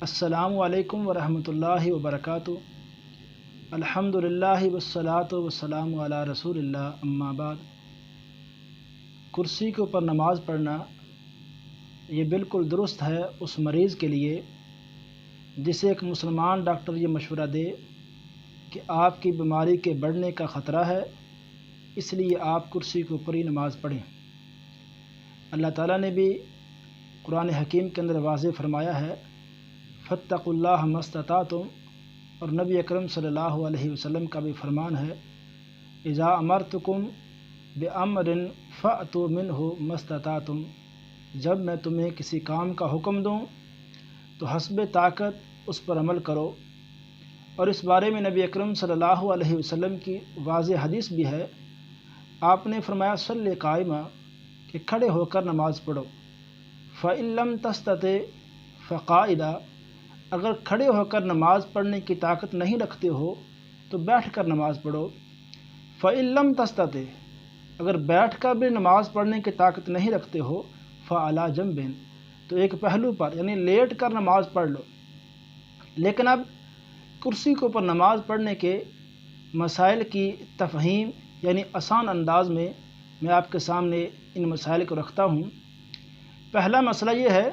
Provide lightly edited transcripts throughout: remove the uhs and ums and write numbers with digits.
السلام علیکم ورحمۃ وبرکاتہ۔ الحمدللہ والصلاۃ والسلام علی رسول اللہ، اما بعد۔ کرسی کے اوپر نماز پڑھنا یہ بالکل درست ہے اس مریض کے لیے جسے ایک مسلمان ڈاکٹر یہ مشورہ دے کہ آپ کی بیماری کے بڑھنے کا خطرہ ہے، اس لیے آپ کرسی کے اوپر ہی نماز پڑھیں۔ اللہ تعالیٰ نے بھی قرآن حکیم کے اندر واضح فرمایا ہے، فاتقوا اللہ ما استطعتم، اور نبی اکرم صلی اللہ علیہ وسلم کا بھی فرمان ہے، اذا امرتکم بامر فأتوا منہ ما استطعتم، جب میں تمہیں کسی کام کا حکم دوں تو حسب طاقت اس پر عمل کرو۔ اور اس بارے میں نبی اکرم صلی اللہ علیہ وسلم کی واضح حدیث بھی ہے، آپ نے فرمایا صلی قائما، کہ کھڑے ہو کر نماز پڑھو، فإن لم تستطع فقاعدا، اگر کھڑے ہو کر نماز پڑھنے کی طاقت نہیں رکھتے ہو تو بیٹھ کر نماز پڑھو۔ فإن لم تستطع، اگر بیٹھ کر بھی نماز پڑھنے کی طاقت نہیں رکھتے ہو، فعلی جنب، تو ایک پہلو پر یعنی لیٹ کر نماز پڑھ لو۔ لیکن اب کرسی کے اوپر نماز پڑھنے کے مسائل کی تفہیم یعنی آسان انداز میں آپ کے سامنے ان مسائل کو رکھتا ہوں۔ پہلا مسئلہ یہ ہے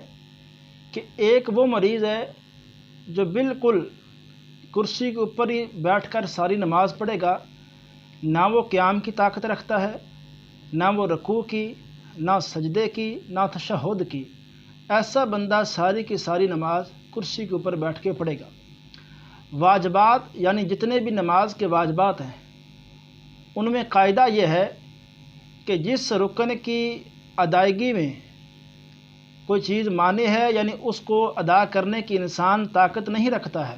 کہ ایک وہ مریض ہے جو بالکل کرسی کے اوپر ہی بیٹھ کر ساری نماز پڑھے گا، نہ وہ قیام کی طاقت رکھتا ہے، نہ وہ رکوع کی، نہ سجدے کی، نہ تشہد کی۔ ایسا بندہ ساری کی ساری نماز کرسی کے اوپر بیٹھ کے پڑھے گا۔ واجبات یعنی جتنے بھی نماز کے واجبات ہیں ان میں قاعدہ یہ ہے کہ جس رکن کی ادائیگی میں کوئی چیز مانع ہے یعنی اس کو ادا کرنے کی انسان طاقت نہیں رکھتا ہے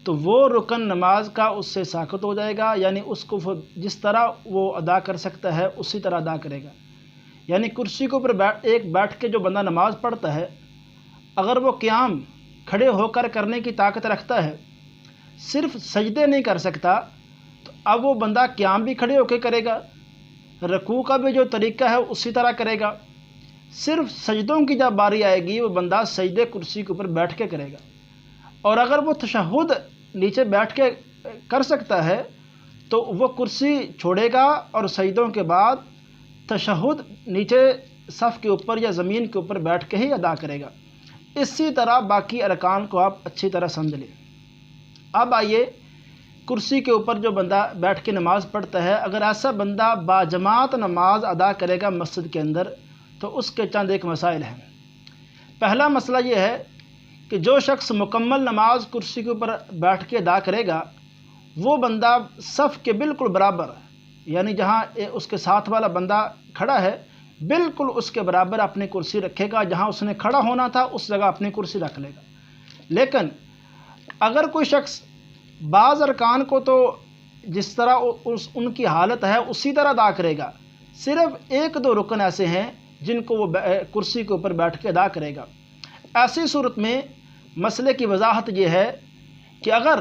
تو وہ رکن نماز کا اس سے ساقط ہو جائے گا، یعنی اس کو جس طرح وہ ادا کر سکتا ہے اسی طرح ادا کرے گا۔ یعنی کرسی کے اوپر بیٹھ کے جو بندہ نماز پڑھتا ہے، اگر وہ قیام کھڑے ہو کر کرنے کی طاقت رکھتا ہے، صرف سجدے نہیں کر سکتا، تو اب وہ بندہ قیام بھی کھڑے ہو کے کرے گا، رکوع کا بھی جو طریقہ ہے اسی طرح کرے گا۔ صرف سجدوں کی جب باری آئے گی وہ بندہ سجدے کرسی کے اوپر بیٹھ کے کرے گا۔ اور اگر وہ تشہد نیچے بیٹھ کے کر سکتا ہے تو وہ کرسی چھوڑے گا اور سجدوں کے بعد تشہد نیچے صف کے اوپر یا زمین کے اوپر بیٹھ کے ہی ادا کرے گا۔ اسی طرح باقی ارکان کو آپ اچھی طرح سمجھ لیں۔ اب آئیے، کرسی کے اوپر جو بندہ بیٹھ کے نماز پڑھتا ہے، اگر ایسا بندہ باجماعت نماز ادا کرے گا مسجد کے اندر تو اس کے چند ایک مسائل ہیں۔ پہلا مسئلہ یہ ہے کہ جو شخص مکمل نماز کرسی کے اوپر بیٹھ کے ادا کرے گا، وہ بندہ صف کے بالکل برابر یعنی جہاں اس کے ساتھ والا بندہ کھڑا ہے بالکل اس کے برابر اپنی کرسی رکھے گا، جہاں اس نے کھڑا ہونا تھا اس جگہ اپنی کرسی رکھ لے گا۔ لیکن اگر کوئی شخص بعض ارکان کو تو جس طرح ان کی حالت ہے اسی طرح ادا کرے گا، صرف ایک دو رکن ایسے ہیں جن کو وہ کرسی کے اوپر بیٹھ کے ادا کرے گا، ایسی صورت میں مسئلے کی وضاحت یہ ہے کہ اگر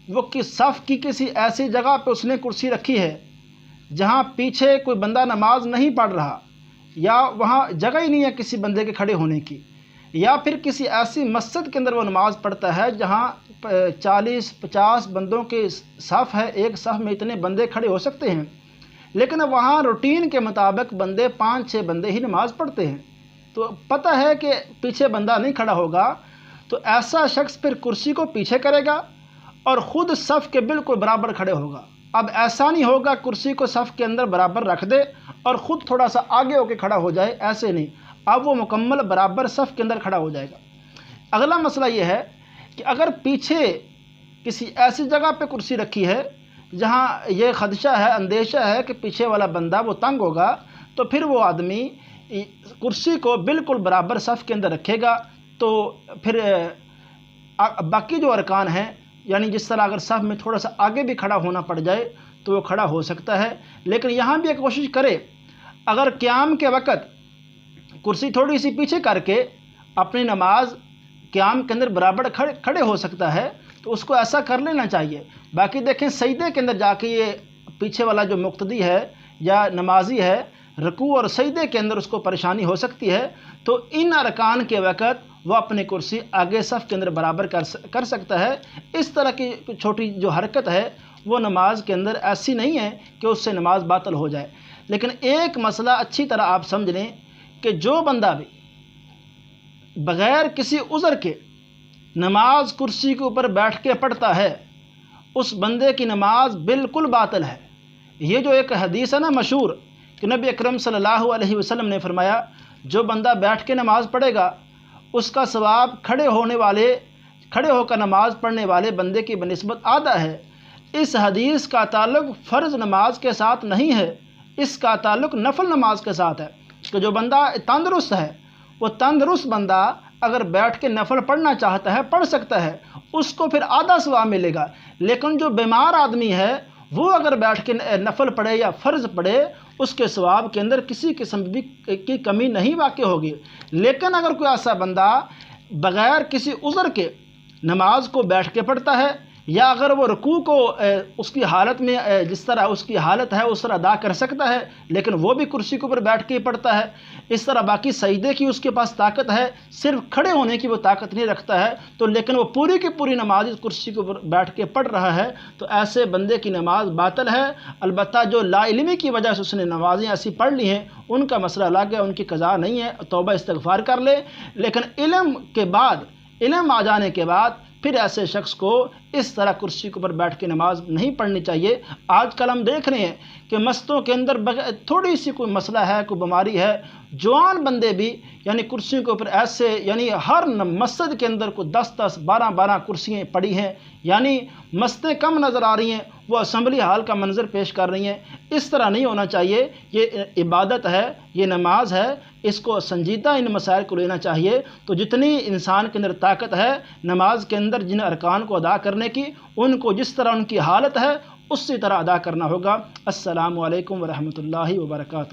وہ صف کی کسی ایسی جگہ پہ اس نے کرسی رکھی ہے جہاں پیچھے کوئی بندہ نماز نہیں پڑھ رہا، یا وہاں جگہ ہی نہیں ہے کسی بندے کے کھڑے ہونے کی، یا پھر کسی ایسی مسجد کے اندر وہ نماز پڑھتا ہے جہاں 40-50 بندوں کے صف ہے، ایک صف میں اتنے بندے کھڑے ہو سکتے ہیں، لیکن وہاں روٹین کے مطابق بندے 5-6 بندے ہی نماز پڑھتے ہیں، تو پتہ ہے کہ پیچھے بندہ نہیں کھڑا ہوگا، تو ایسا شخص پھر کرسی کو پیچھے کرے گا اور خود صف کے بالکل برابر کھڑے ہوگا۔ اب ایسا نہیں ہوگا کرسی کو صف کے اندر برابر رکھ دے اور خود تھوڑا سا آگے ہو کے کھڑا ہو جائے، ایسے نہیں، اب وہ مکمل برابر صف کے اندر کھڑا ہو جائے گا۔ اگلا مسئلہ یہ ہے کہ اگر پیچھے کسی ایسی جگہ پہ کرسی رکھی ہے جہاں یہ خدشہ ہے، اندیشہ ہے کہ پیچھے والا بندہ وہ تنگ ہوگا، تو پھر وہ آدمی کرسی کو بالکل برابر صف کے اندر رکھے گا، تو پھر باقی جو ارکان ہیں یعنی جس طرح اگر صف میں تھوڑا سا آگے بھی کھڑا ہونا پڑ جائے تو وہ کھڑا ہو سکتا ہے، لیکن یہاں بھی ایک کوشش کرے، اگر قیام کے وقت کرسی تھوڑی سی پیچھے کر کے اپنی نماز قیام کے اندر برابر کھڑے ہو سکتا ہے تو اس کو ایسا کر لینا چاہیے۔ باقی دیکھیں سجدے کے اندر جا کے یہ پیچھے والا جو مقتدی ہے یا نمازی ہے، رکوع اور سجدے کے اندر اس کو پریشانی ہو سکتی ہے، تو ان ارکان کے وقت وہ اپنی کرسی آگے صف کے اندر برابر کر سکتا ہے۔ اس طرح کی چھوٹی جو حرکت ہے وہ نماز کے اندر ایسی نہیں ہے کہ اس سے نماز باطل ہو جائے۔ لیکن ایک مسئلہ اچھی طرح آپ سمجھ لیں کہ جو بندہ بھی بغیر کسی عذر کے نماز کرسی کے اوپر بیٹھ کے پڑھتا ہے، اس بندے کی نماز بالکل باطل ہے۔ یہ جو ایک حدیث ہے نا مشہور کہ نبی اکرم صلی اللہ علیہ وسلم نے فرمایا جو بندہ بیٹھ کے نماز پڑھے گا اس کا ثواب کھڑے ہو کر نماز پڑھنے والے بندے کی بنسبت آدھا ہے۔ اس حدیث کا تعلق فرض نماز کے ساتھ نہیں ہے، اس کا تعلق نفل نماز کے ساتھ ہے کہ جو بندہ تندرست ہے وہ تندرست بندہ اگر بیٹھ کے نفل پڑھنا چاہتا ہے پڑھ سکتا ہے، اس کو پھر آدھا ثواب ملے گا۔ لیکن جو بیمار آدمی ہے وہ اگر بیٹھ کے نفل پڑھے یا فرض پڑھے اس کے ثواب کے اندر کسی قسم کی کمی نہیں واقع ہوگی۔ لیکن اگر کوئی ایسا بندہ بغیر کسی عذر کے نماز کو بیٹھ کے پڑھتا ہے یا اگر وہ رکوع کو اس کی حالت میں جس طرح اس کی حالت ہے اس طرح ادا کر سکتا ہے لیکن وہ بھی کرسی کے اوپر بیٹھ کے ہی پڑھتا ہے، اس طرح باقی سجدے کی اس کے پاس طاقت ہے، صرف کھڑے ہونے کی وہ طاقت نہیں رکھتا ہے، تو لیکن وہ پوری کی پوری نماز اس کرسی کے اوپر بیٹھ کے پڑھ رہا ہے تو ایسے بندے کی نماز باطل ہے۔ البتہ جو لا علمی کی وجہ سے اس نے نمازیں ایسی پڑھ لی ہیں ان کا مسئلہ الگ ہے، ان کی قضا نہیں ہے، توبہ استغفار کر لے۔ لیکن علم آ جانے کے بعد پھر ایسے شخص کو اس طرح کرسی کے اوپر بیٹھ کے نماز نہیں پڑھنی چاہیے۔ آج کل ہم دیکھ رہے ہیں کہ مسجدوں کے اندر تھوڑی سی کوئی مسئلہ ہے، کوئی بیماری ہے، جوان بندے بھی یعنی کرسیوں کے اوپر ایسے یعنی ہر مسجد کے اندر کوئی 10 12 کرسیاں پڑی ہیں، یعنی مسجدیں کم نظر آ رہی ہیں، وہ اسمبلی ہال کا منظر پیش کر رہی ہیں۔ اس طرح نہیں ہونا چاہیے، یہ عبادت ہے، یہ نماز ہے، اس کو سنجیدہ ان مسائل کو لینا چاہیے۔ تو جتنی انسان کے اندر طاقت ہے نماز کے اندر جن ارکان کو ادا کرنے کی، ان کو جس طرح ان کی حالت ہے اسی طرح ادا کرنا ہوگا۔ السلام علیکم ورحمۃ اللہ وبرکاتہ۔